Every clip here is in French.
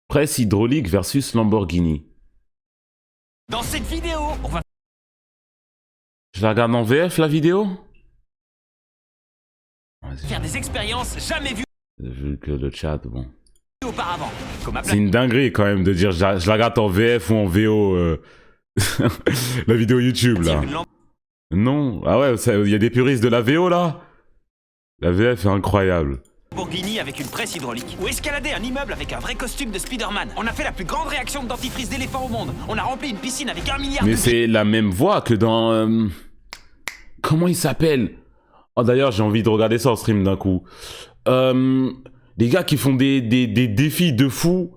Presse hydraulique versus Lamborghini. Dans cette vidéo, on va Je la regarde en VF la vidéo? faire des expériences jamais vues Vu que le chat, bon. auparavant. Comme à C'est une dinguerie quand même de dire je la regarde en VF ou en VO. La vidéo YouTube là. une Non. Ah ouais, il y a des puristes de la VO là? La VF est incroyable. Lamborghini avec une presse hydraulique. Ou escalader un immeuble avec un vrai costume de Spider-Man. On a fait la plus grande réaction de dentifrice d'éléphant au monde. On a rempli une piscine avec 1 milliard Mais de c'est la même voix que dans... Comment il s'appelle? Oh d'ailleurs j'ai envie de regarder ça en stream d'un coup. Les gars qui font des défis de fou.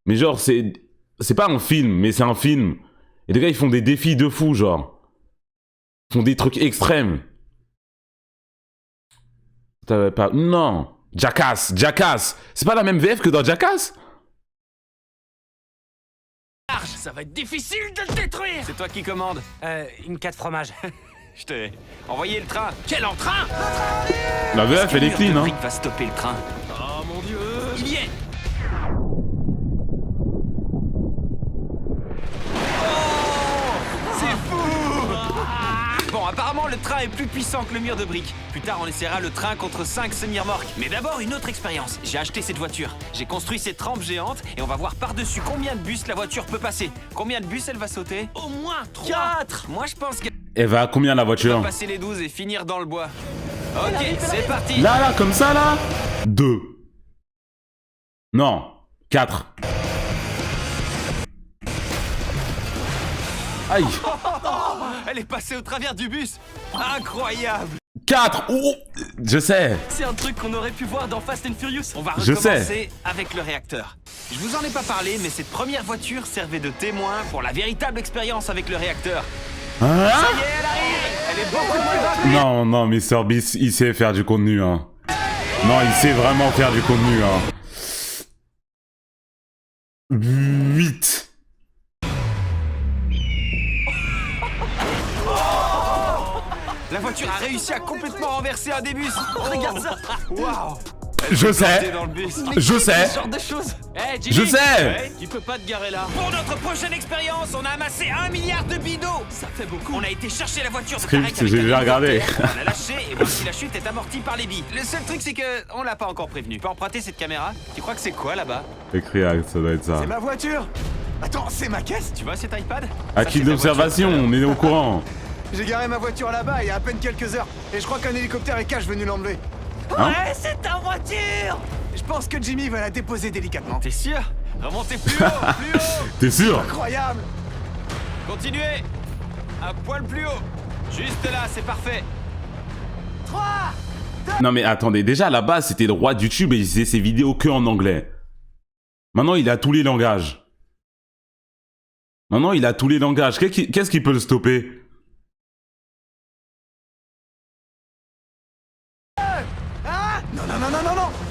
Mais genre c'est pas un film, mais c'est un film. Et les gars ils font des défis de fou genre. Ils font des trucs extrêmes. T'avais pas... Non. Jackass. C'est pas la même VF que dans Jackass? large. Ça va être difficile de le détruire. C'est toi qui commandes. Une 4 fromages. Je t'ai envoyé le train. Quel entrain? La VF elle est clean hein. Rick va stopper le train. Oh mon dieu. Il y est. C'est fou! Bon, apparemment, le train est plus puissant que le mur de briques. Plus tard, on essaiera le train contre 5 semi-remorques. Mais d'abord, une autre expérience. J'ai acheté cette voiture. J'ai construit cette rampe géante et on va voir par-dessus combien de bus la voiture peut passer. Combien de bus elle va sauter? Au moins 3! 4! Moi, je pense qu'elle Elle va à combien la va voiture? passer les 12 et finir dans le bois. Ok, c'est parti! Là, comme ça, là 2. Non, 4. Aïe. Elle est passée au travers du bus! Incroyable! 4. Oh, je sais. C'est un truc qu'on aurait pu voir dans Fast and Furious. On va Je recommencer sais. avec le réacteur. Je vous en ai pas parlé, mais cette première voiture servait de témoin pour la véritable expérience avec le réacteur. Hein? Ça y est, elle arrive! Elle est beaucoup moins rapide! Non, non, Mr Beast, il sait faire du contenu, hein. Non, il sait vraiment faire du contenu, hein. 8. La voiture a réussi à complètement renverser un des bus. Regarde ça! Waouh! Je sais. Dans le bus. Je sais. Ce genre de choses. Hey, Jimmy, Je sais. ouais, tu peux pas te garer là. Pour notre prochaine expérience, on a amassé 1 milliard de bidots. Ça fait beaucoup. On a été chercher la voiture de Script, Tarek avec j'ai un déjà regardé. hélicoptère. On l'a lâché et voir si la chute est amortie par les billes. Le seul truc, c'est que on l'a pas encore prévenu. Tu peux emprunter cette caméra? Tu crois que c'est quoi là-bas? Écrit, ça doit être ça. C'est ma voiture. Attends, c'est ma caisse. Tu vois cet iPad? Acquis d'observation, on est au courant. J'ai garé ma voiture là-bas il y a à peine quelques heures. Et je crois qu'un hélicoptère est cash venu l'enlever. Hein? Ouais, c'est ta voiture! Je pense que Jimmy va la déposer délicatement. T'es sûr? Remontez plus haut, plus haut! T'es sûr? Incroyable. Continuez! Un poil plus haut! Juste là, c'est parfait! Non mais attendez, déjà à la base c'était le roi de YouTube et il faisait ses vidéos que en anglais. Maintenant il a tous les langages. Qu'est-ce qui peut le stopper?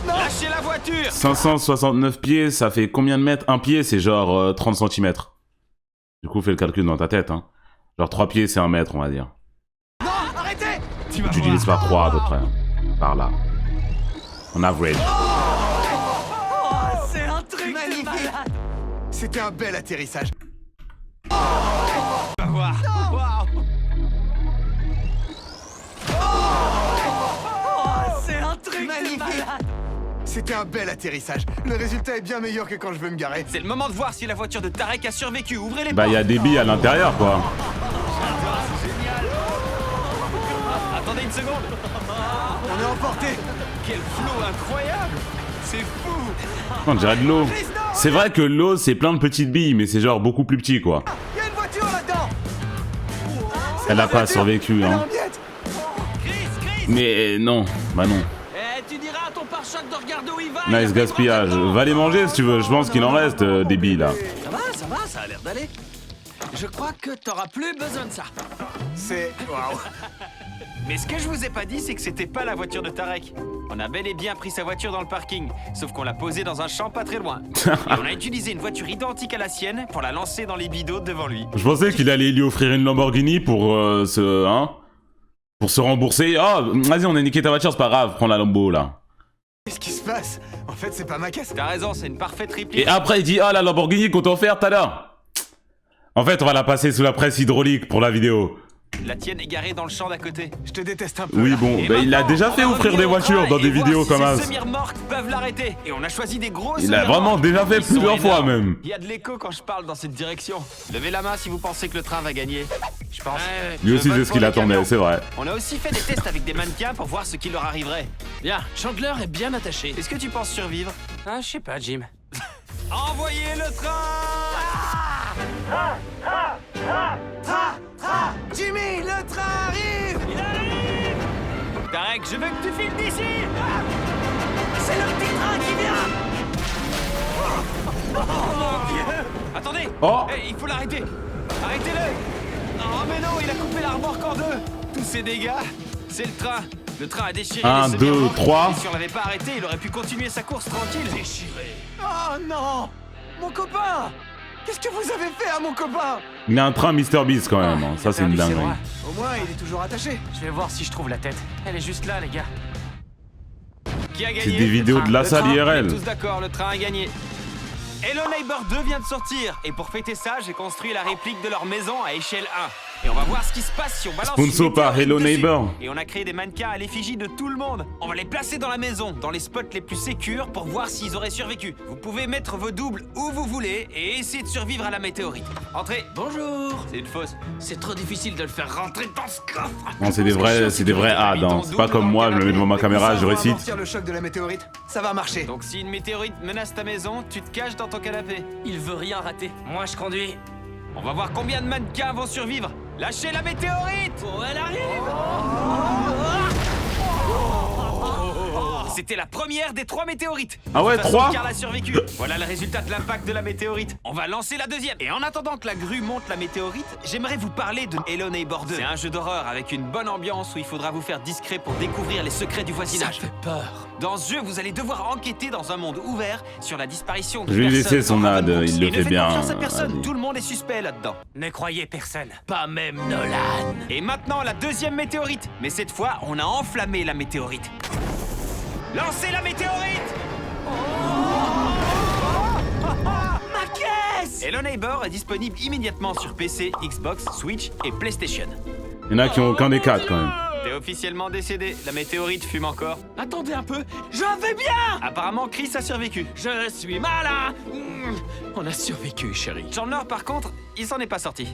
Non. Lâchez la voiture! 569 pieds, ça fait combien de mètres? Un pied c'est genre 30 cm. Du coup fais le calcul dans ta tête hein. Genre 3 pieds c'est 1 mètre on va dire. Non, arrêtez. Tu vas Tu divises par 3 à peu près. Par là. En average. C'est un truc Magnifique. C'était un bel atterrissage. Va voir! Waouh! C'est un truc Magnifique. C'était un bel atterrissage. Le résultat est bien meilleur que quand je veux me garer. C'est le moment de voir si la voiture de Tarek a survécu. Ouvrez les Bah portes! il y a des billes à l'intérieur quoi. Attendez une seconde! On est emporté. Quel flow incroyable! C'est fou! On dirait de l'eau. C'est vrai que l'eau c'est plein de petites billes mais c'est genre beaucoup plus petit quoi. Il y a une voiture là-dedans. Elle a pas survécu Elle est hein. en miettes. Chris! Mais non, bah non. Eh, tu diras à ton pare-choc de regarder où il va! Nice gaspillage. Va les manger si tu veux, je pense qu'il en reste des billes là. Ça va, ça a l'air d'aller. Je crois que t'auras plus besoin de ça. C'est... Waouh. Mais ce que je vous ai pas dit, c'est que c'était pas la voiture de Tarek. On a bel et bien pris sa voiture dans le parking, sauf qu'on l'a posée dans un champ pas très loin. Et on a utilisé une voiture identique à la sienne pour la lancer dans les bidots devant lui. Je pensais qu'il allait lui offrir une Lamborghini pour pour se rembourser. Oh, vas-y, on a niqué ta voiture, c'est pas grave, prends la Lambo là. Qu'est-ce qui se passe? En fait, c'est pas ma caisse. T'as raison, c'est une parfaite réplique. Et après, il dit, ah, la Lamborghini qu'on t'a offerte tout à l'heure. En fait, on va la passer sous la presse hydraulique pour la vidéo. La tienne est garée dans le champ d'à côté. Je te déteste un peu. Oui, là. bon, Et bah, il a maintenant, déjà on fait va offrir des revenir au voitures train dans et des voir vidéos si comme ces ça. semi-remorques peuvent l'arrêter. Et on a choisi des gros Il a vraiment déjà fait plusieurs fois même. Il y a de l'écho quand je parle dans cette direction. Levez la main si vous pensez que le train va gagner. Je pense. Lui aussi, Je vote c'est ce qu'il pour les attendait, camions. c'est vrai. On a aussi fait des tests avec des mannequins pour voir ce qui leur arriverait. Bien, Chandler est bien attaché. Est-ce que tu penses survivre? Ah, je sais pas, Jim. Envoyez le train! Jimmy, le train arrive! Tarek, je veux que tu files d'ici! C'est le petit train qui vient. Attendez! Oh. Hey, il faut l'arrêter! Arrêtez-le! Oh mais non, il a coupé la remorque en deux! Tous ces dégâts, c'est le train! Le train a déchiré Un, les deux, semi-remorques, trois. et si on l'avait pas arrêté, il aurait pu continuer sa course tranquille! Déchiré! Oh non! Mon copain! Qu'est-ce que vous avez fait à mon copain? Il a un train Mr Beast quand même, hein. Ça c'est une perdu ses dinguerie. bras. Au moins, il est toujours attaché. Je vais voir si je trouve la tête. Elle est juste là, les gars. Qui a gagné? C'est des vidéos de la Le salle train, IRL. on est tous d'accord, le train a gagné. Hello Neighbor 2 vient de sortir, et pour fêter ça, j'ai construit la réplique de leur maison à échelle 1. Et on va voir ce qui se passe si on balance Sponsor une par météorite Hello dessus. Neighbor. Et on a créé des mannequins à l'effigie de tout le monde. On va les placer dans la maison, dans les spots les plus sécures, pour voir s'ils auraient survécu. Vous pouvez mettre vos doubles où vous voulez, et essayer de survivre à la météorite. Entrez. Bonjour. C'est une fausse. C'est trop difficile de le faire rentrer dans ce coffre. Non, c'est des vrais ads, hein. C'est pas comme moi, je me mets devant ma caméra, je On va récite. amortir le choc de la météorite. Ça va marcher. Donc si une météorite menace ta maison, tu te caches dans ton canapé. Il veut rien rater. Moi, je conduis. On va voir combien de mannequins vont survivre. Lâchez la météorite! Oh, elle arrive. C'était la première des 3 météorites. Ah ouais, De toute façon, 3? Karl a survécu. Voilà le résultat de l'impact de la météorite. On va lancer la deuxième. Et en attendant que la grue monte la météorite, j'aimerais vous parler de Hello Neighbor 2. C'est un jeu d'horreur avec une bonne ambiance où il faudra vous faire discret pour découvrir les secrets du Ça voisinage. fait peur. Dans ce jeu, vous allez devoir enquêter dans un monde ouvert sur la disparition de Je lui ai personnes laissé son dans ad, Ravenbrook. il le Et ne fait faites bien, confiance à personne, Adi. tout le monde est suspect là-dedans. Ne croyez personne. Pas même Nolan. Et maintenant, la deuxième météorite. Mais cette fois, on a enflammé la météorite. Lancez la météorite! Ma caisse. Hello Neighbor est disponible immédiatement sur PC, Xbox, Switch et PlayStation. Il y en a qui ont aucun des 4 quand même. T'es officiellement décédé, la météorite fume encore. Attendez un peu. Je vais bien. Apparemment, Chris a survécu. Je suis malin. On a survécu, chérie. Chandler, par contre, il s'en est pas sorti.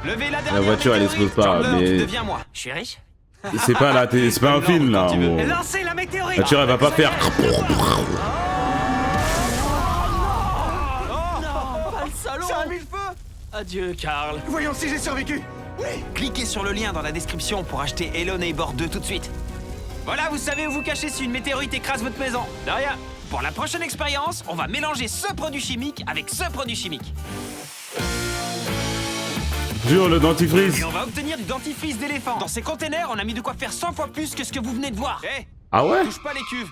Levez la dernière La voiture, elle météorite. explose pas, Chandler, mais- tu deviens moi. Chérie. C'est pas la c'est pas un film là. Quand tu veux. gros. Lancez la météorite. La voiture elle va pas faire. Pas le salon. Ça a mis le feu! Adieu, Karl. Voyons si j'ai survécu! Oui! Cliquez sur le lien dans la description pour acheter Hello Neighbor 2 tout de suite. Voilà, vous savez où vous cacher si une météorite écrase votre maison. De rien. Pour la prochaine expérience, on va mélanger ce produit chimique avec ce produit chimique. Jure le dentifrice. Et on va obtenir du dentifrice d'éléphant. Dans ces containers, on a mis de quoi faire 100 fois plus que ce que vous venez de voir. Hé, Ah ouais? touche pas les cuves.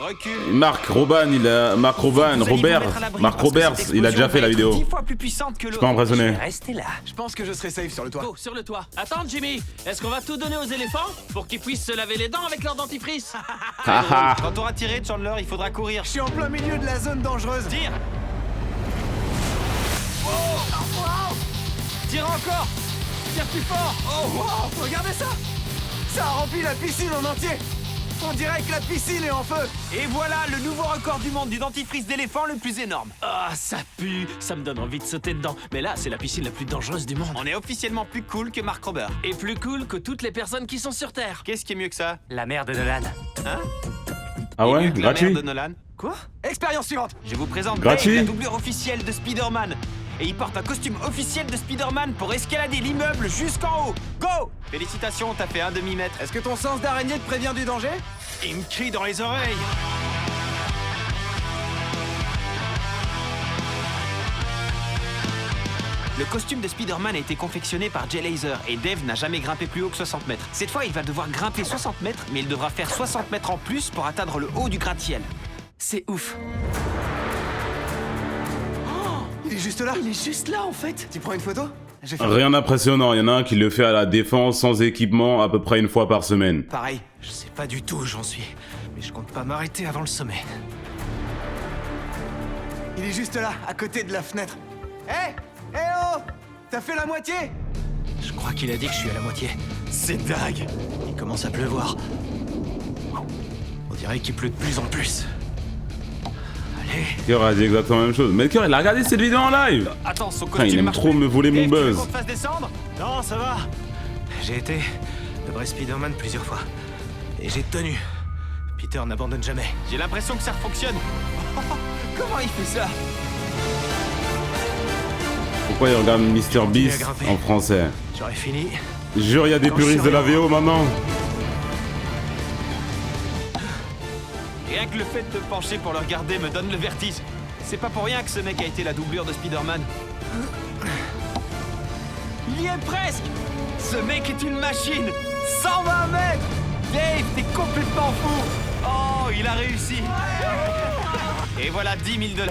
Recule. Marc Robin, Marc Robin, Vous allez Robert, vous mettre à l'abri Marc parce que Roberts, cette il a déjà explosion fait la va être vidéo. 10 fois plus puissante que Je suis l'autre. pas impressionné. Restez là. Je pense que je serai safe sur le toit. Go, sur le toit. Attends, Jimmy. Est-ce qu'on va tout donner aux éléphants pour qu'ils puissent se laver les dents avec leur dentifrice? Ah ah. Quand t'auras tiré, Chandler, il faudra courir. Je suis en plein milieu de la zone dangereuse. Tire. Tire encore. Tire plus fort. Oh, wow, regardez ça! Ça a rempli la piscine en entier! On dirait que la piscine est en feu! Et voilà le nouveau record du monde du dentifrice d'éléphant le plus énorme. Ah, ça pue. Ça me donne envie de sauter dedans. Mais là, c'est la piscine la plus dangereuse du monde. On est officiellement plus cool que Mark Robert. Et plus cool que toutes les personnes qui sont sur Terre. Qu'est-ce qui est mieux que ça? La mère de Nolan. Hein? Ah Et ouais, mieux que la gratuit. mère de Nolan. Quoi? Expérience suivante! Je vous présente Gratuit. Dave, la doublure officielle de Spider-Man. Et il porte un costume officiel de Spider-Man pour escalader l'immeuble jusqu'en haut. Go! Félicitations, t'as fait un demi-mètre. Est-ce que ton sens d'araignée te prévient du danger? Il me crie dans les oreilles. Le costume de Spider-Man a été confectionné par Jay Laser et Dave n'a jamais grimpé plus haut que 60 mètres. Cette fois, il va devoir grimper 60 mètres, mais il devra faire 60 mètres en plus pour atteindre le haut du gratte-ciel. C'est ouf. Il est juste là! Il est juste là, en fait. Tu prends une photo? Je vais faire Rien d'impressionnant, il y en a un qui le fait à la défense sans équipement à peu près une fois par semaine. Pareil, je sais pas du tout où j'en suis. Mais je compte pas m'arrêter avant le sommet. Il est juste là, à côté de la fenêtre. Hé! Hé oh! T'as fait la moitié? Je crois qu'il a dit que je suis à la moitié. C'est dingue! Il commence à pleuvoir. On dirait qu'il pleut de plus en plus. Allez. Melchior a dit exactement la même chose. Melchior, il a regardé cette vidéo en live. Attends, son Putain, costume il aime marche trop plus. me voler mon Dave, tu veux buzz. qu'on te fasse descendre? Non, ça va. J'ai été le vrai Spider-Man plusieurs fois. Et j'ai tenu. Peter n'abandonne jamais. J'ai l'impression que ça fonctionne. Comment il fait ça? Pourquoi il regarde Mr Beast grimper. en français? J'aurais fini. Jure, il y a des Quand je puristes de la serai VO maintenant. Rien que le fait de te pencher pour le regarder me donne le vertige. C'est pas pour rien que ce mec a été la doublure de Spider-Man. Il y est presque! Ce mec est une machine! 120 mètres! Dave, t'es complètement fou! Oh, il a réussi! Et voilà 10 000 $.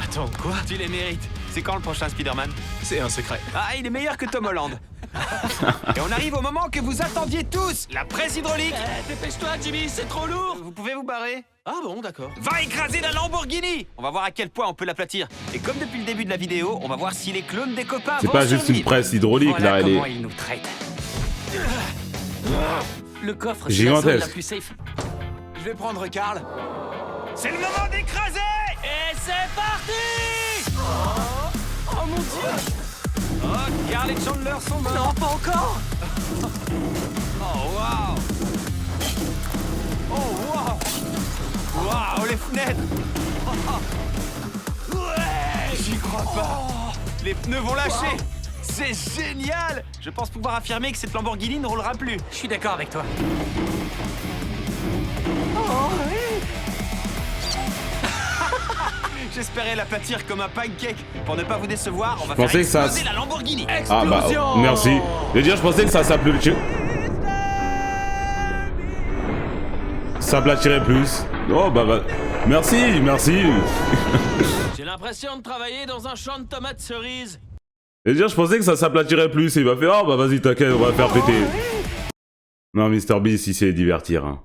Attends, quoi? Tu les mérites. C'est quand le prochain Spider-Man? C'est un secret. Ah, il est meilleur que Tom Holland. Et on arrive au moment que vous attendiez tous! La presse hydraulique! Dépêche-toi, Jimmy, c'est trop lourd. Vous pouvez vous barrer? Ah bon, d'accord. Va écraser la Lamborghini! On va voir à quel point on peut l'aplatir. Et comme depuis le début de la vidéo, on va voir si les clones des copains C'est vont pas juste une survivre. presse hydraulique Voilà là, elle comment est ils nous traitent. Le coffre, c'est la gigantesque. zone la plus safe. Je vais prendre Karl. C'est le moment d'écraser! Et c'est parti! Oh mon dieu! Oh, Karl et Chandler sont morts! Non, pas encore. Oh waouh! Oh waouh! Waouh, les fenêtres! Ouais! J'y crois pas! Les pneus vont lâcher! C'est génial! Je pense pouvoir affirmer que cette Lamborghini ne roulera plus. Je suis d'accord avec toi. J'espérais l'aplatir comme un pancake. Pour ne pas vous décevoir, on va pensais faire que ça- exploser la Lamborghini. Ah bah, oh, merci. Je veux dire, je pensais que ça s'aplatirait. Ça s'aplatirait plus. Oh bah, merci, merci. J'ai l'impression de travailler dans un champ de tomates cerises. Je veux dire, je pensais que ça s'aplatirait plus. Et il va faire, oh bah vas-y, t'inquiète, on va faire péter. Non, Mr Beast, il sait divertir. Hein.